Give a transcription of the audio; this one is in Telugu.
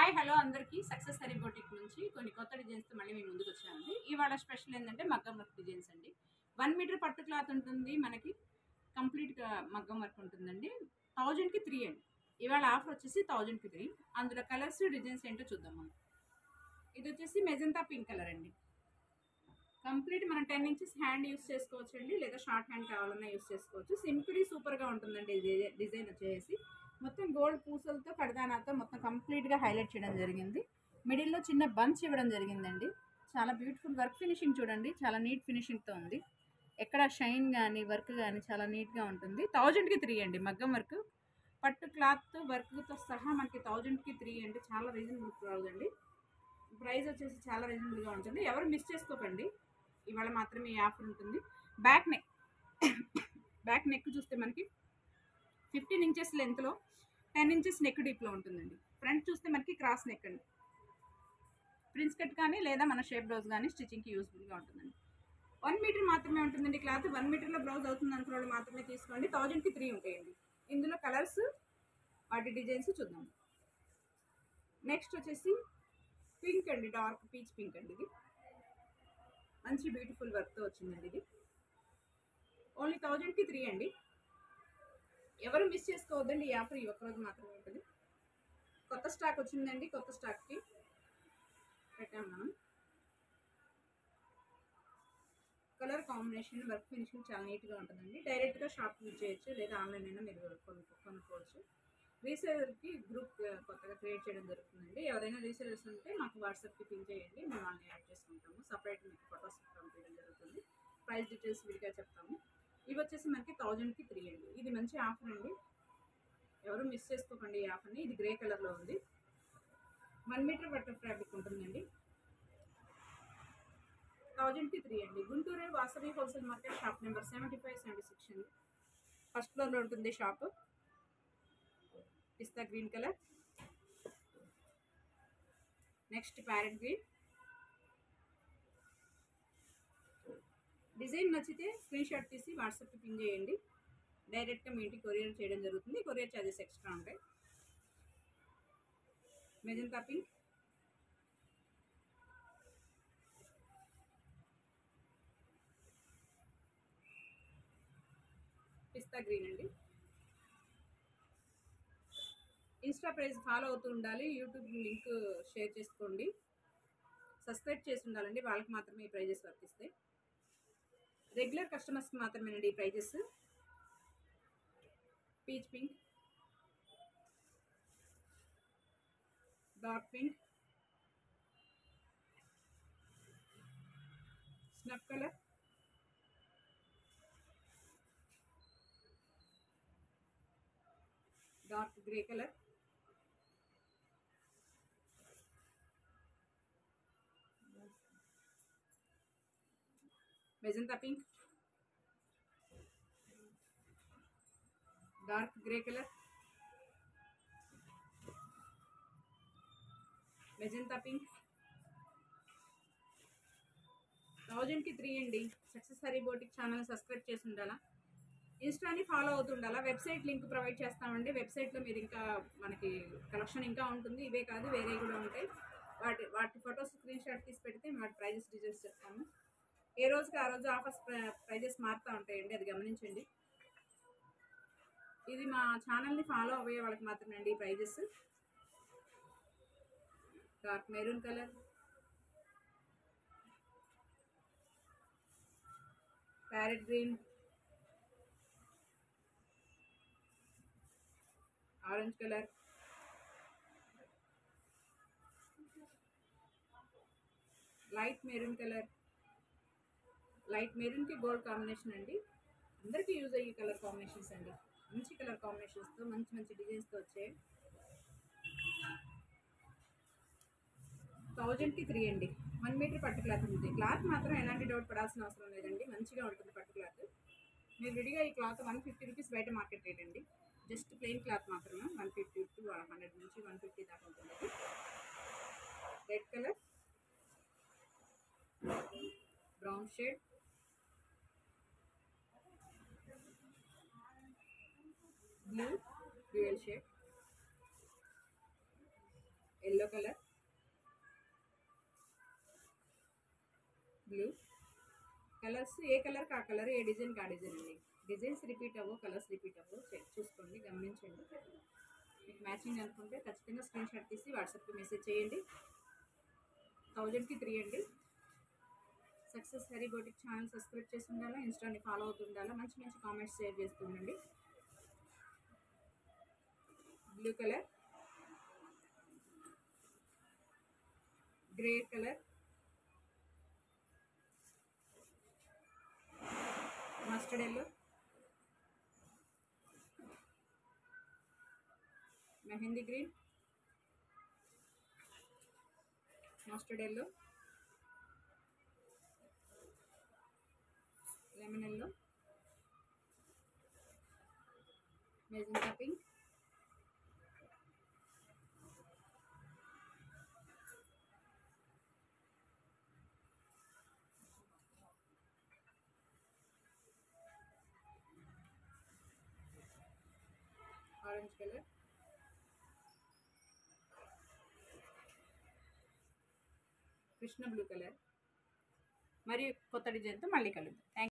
హాయ్ హలో అందరికీ సక్సెస్ హరీ బొటిక్ నుంచి కొన్ని కొత్త డిజైన్స్తో మళ్ళీ మేము ముందుకు వచ్చామండి. ఇవాళ స్పెషల్ ఏంటంటే మగ్గం వర్క్ డిజైన్స్ అండి. 1 మీటర్ పట్టు క్లాత్ ఉంటుంది మనకి. కంప్లీట్గా మగ్గం వర్క్ ఉంటుందండి. 1000కి 3 అండి. ఇవాళ ఆఫర్ వచ్చేసి 1000కి 3. అందులో కలర్స్ డిజైన్స్ ఏంటో చూద్దాం మనం. ఇది వచ్చేసి మెజంతా పింక్ కలర్ అండి. కంప్లీట్ మనం 10 ఇంచెస్ హ్యాండ్ యూస్ చేసుకోవచ్చు అండి, లేదా షార్ట్ హ్యాండ్ కావాలన్నా యూస్ చేసుకోవచ్చు. సింపుల్ సూపర్గా ఉంటుందండి డిజైన్ వచ్చేసి. మొత్తం గోల్డ్ పూసలతో కడదానాతో మొత్తం కంప్లీట్గా హైలైట్ చేయడం జరిగింది. మిడిల్లో చిన్న బంచ్ ఇవ్వడం జరిగిందండి. చాలా బ్యూటిఫుల్ వర్క్ ఫినిషింగ్ చూడండి, చాలా నీట్ ఫినిషింగ్తో ఉంది. ఎక్కడ షైన్ కానీ వర్క్ కానీ చాలా నీట్గా ఉంటుంది. 1000కి 3 అండి. మగ్గం వర్క్ పట్టు క్లాత్ వర్క్తో సహా మనకి 1000కి 3 అంటే చాలా రీజనబుల్ ప్రైస్ అండి. ప్రైస్ వచ్చేసి చాలా రీజనబుల్గా ఉంటుంది. ఎవరు మిస్ చేసుకోకండి, ఇవాళ మాత్రమే ఈ ఆఫర్ ఉంటుంది. బ్యాక్ నెక్ చూస్తే మనకి 15 ఇంచెస్ లెంత్లో 10 ఇంచెస్ నెక్ డీప్లో ఉంటుందండి. ఫ్రంట్ చూస్తే మనకి క్రాస్ నెక్ అండి. ప్రిన్స్ కట్ కానీ లేదా మన షేప్ బ్లౌజ్ కానీ స్టిచ్చింగ్కి యూస్ఫుల్గా ఉంటుందండి. 1 మీటర్ మాత్రమే ఉంటుందండి క్లాత్. 1 మీటర్లో బ్లౌజ్ అవుతుంది అనుకున్న వాళ్ళు మాత్రమే తీసుకోండి. 1000కి 3 ఉంటాయండి. ఇందులో కలర్స్ వాటి డిజైన్స్ చూద్దాం. నెక్స్ట్ వచ్చేసి పింక్ అండి, డార్క్ పీచ్ పింక్ అండి. ఇది మంచి బ్యూటిఫుల్ వర్క్తో వచ్చిందండి. ఇది ఓన్లీ 1000కి 3 అండి. ఎవరు మిస్ చేసుకోవద్దండి, ఈ ఆఫర్ ఈ ఒక్కరోజు మాత్రమే ఉంటుంది. కొత్త స్టాక్ వచ్చిందండి, కొత్త స్టాక్కి పెట్టాము మనం. కలర్ కాంబినేషన్ వర్క్ ఫినిషింగ్ చాలా నీట్గా ఉంటుందండి. డైరెక్ట్గా షాప్ యూజ్ చేయొచ్చు, లేదా ఆన్లైన్ అయినా మీరు కొనుక్కోవచ్చు. రీసేలర్కి గ్రూప్ కొత్తగా క్రియేట్ చేయడం జరుగుతుందండి. ఎవరైనా రీసేలర్స్ ఉంటే మాకు వాట్సాప్కి పిన్ చేయండి, మేము వాళ్ళని యాడ్ చేసుకుంటాము. సపరేట్ మీకు ఫొటోస్ పంపించడం జరుగుతుంది. ప్రైస్ డీటెయిల్స్ విడిగా చెప్తాము. ఇవి వచ్చేసి మనకి 1000కి 3 అండి. ఇది మంచి ఆఫర్ అండి, ఎవరు మిస్ చేసుకోకండి ఈ ఆఫర్ని. ఇది గ్రే కలర్లో ఉంది. 1 మీటర్ బట్టర్ ఫ్యాబ్రిక్ ఉంటుందండి. 1000కి 3 అండి. Guntur Vasavi wholesale market shop number 75, 76 అండి. ఫస్ట్ ఫ్లోర్లో ఉంటుంది షాప్. పిస్తా green colour, next parrot green. Design నచ్చితే స్క్రీన్ షాట్ తీసి వాట్సాప్కి పిన్ చేయండి. డైరెక్ట్గా మీ ఇంటికి కొరియర్ చేయడం జరుగుతుంది. కొరియర్ ఛార్జెస్ ఎక్స్ట్రా ఉంటాయి. మెజంతా పింక్, పిస్తా గ్రీన్ అండి. ఇన్స్టా పేజ్ ఫాలో అవుతూ ఉండాలి. యూట్యూబ్ లింక్ షేర్ చేసుకోండి. సబ్స్క్రైబ్ చేసి ఉండాలండి, వాళ్ళకి మాత్రమే ఈ ప్రైజెస్ వర్తిస్తాయి. రెగ్యులర్ కస్టమర్స్కి మాత్రమేనండి ఈ prices. Peach pink, dark pink, snuff colour, dark grey colour, magenta pink, dark grey colour, magenta pink. 1000కి 3 అండి. Success Hari boutique channel subscribe చేసి ఉండాలా, ఇన్స్టాని ఫాలో అవుతుండాలా. వెబ్సైట్ లింక్ ప్రొవైడ్ చేస్తామండి. వెబ్సైట్లో మీరు ఇంకా మనకి కలెక్షన్ ఇంకా ఉంటుంది. ఇవే కాదు వేరే కూడా ఉంటాయి. వాటి ఫొటోస్ స్క్రీన్ షాట్ తీసి పెడితే వాటి ప్రైజెస్ డీటెయిల్స్ చెప్తాము. ఏ రోజుకి ఆ రోజు ఆఫర్స్ ప్రైజెస్ మారుతూ ఉంటాయండి, అది గమనించండి. ఇది మా ఛానల్ని ఫాలో అయ్యే వాళ్ళకి మాత్రమే అండి ఈ prices. Dark maroon colour, parrot green, orange colour, light maroon colour. Light మెరూన్కి గోల్డ్ కాంబినేషన్ అండి. అందరికీ యూజ్ అయ్యే కలర్ కాంబినేషన్స్ అండి. మంచి కలర్ కాంబినేషన్స్తో మంచి మంచి డిజైన్స్తో వచ్చాయి. 1000కి 3 అండి. 1 మీటర్ పట్టు క్లాత్ ఉంది. క్లాత్ మాత్రం ఎలాంటి డౌట్ పడాల్సిన అవసరం లేదండి, మంచిగా ఉంటుంది పట్టు క్లాత్. మీరు విడిగా ఈ క్లాత్ 150 రూపీస్ బయట మార్కెట్ రేట్ అండి. జస్ట్ ప్లెయిన్ క్లాత్ మాత్రమే 150 టు 100 నుంచి 150 దాకా ఉంటుంది. Red colour, brown shade, blue dual shade, yellow colour, blue. Colours ఏ కలర్ కా కలర్, ఏ డిజైన్ కా డిజైన్ అండి. డిజైన్స్ రిపీట్ అవ్వవు, కలర్స్ రిపీట్ అవ్వవు. చెక్ చూసుకోండి, గమనించండి. మీకు మ్యాచింగ్ అనుకుంటే ఖచ్చితంగా స్క్రీన్ షాట్ తీసి వాట్సాప్కి మెసేజ్ చేయండి. 1000కి 3 అండి. సక్సెస్ హరీ బోటిక్ ఛానల్ సబ్స్క్రైబ్ చేసి ఉండాలా, ఇన్స్టాని ఫాలో అవుతుండాలా, మంచి మంచి కామెంట్స్ షేర్ చేస్తూ ఉండండి. Blue colour, grey colour, mustard yellow, mehndi green, mustard yellow, lemon yellow, magenta pink, orange colour, Krishna blue colour. మరియు కొత్త డిజైన్తో మళ్ళీ కలుద్దాం. థ్యాంక్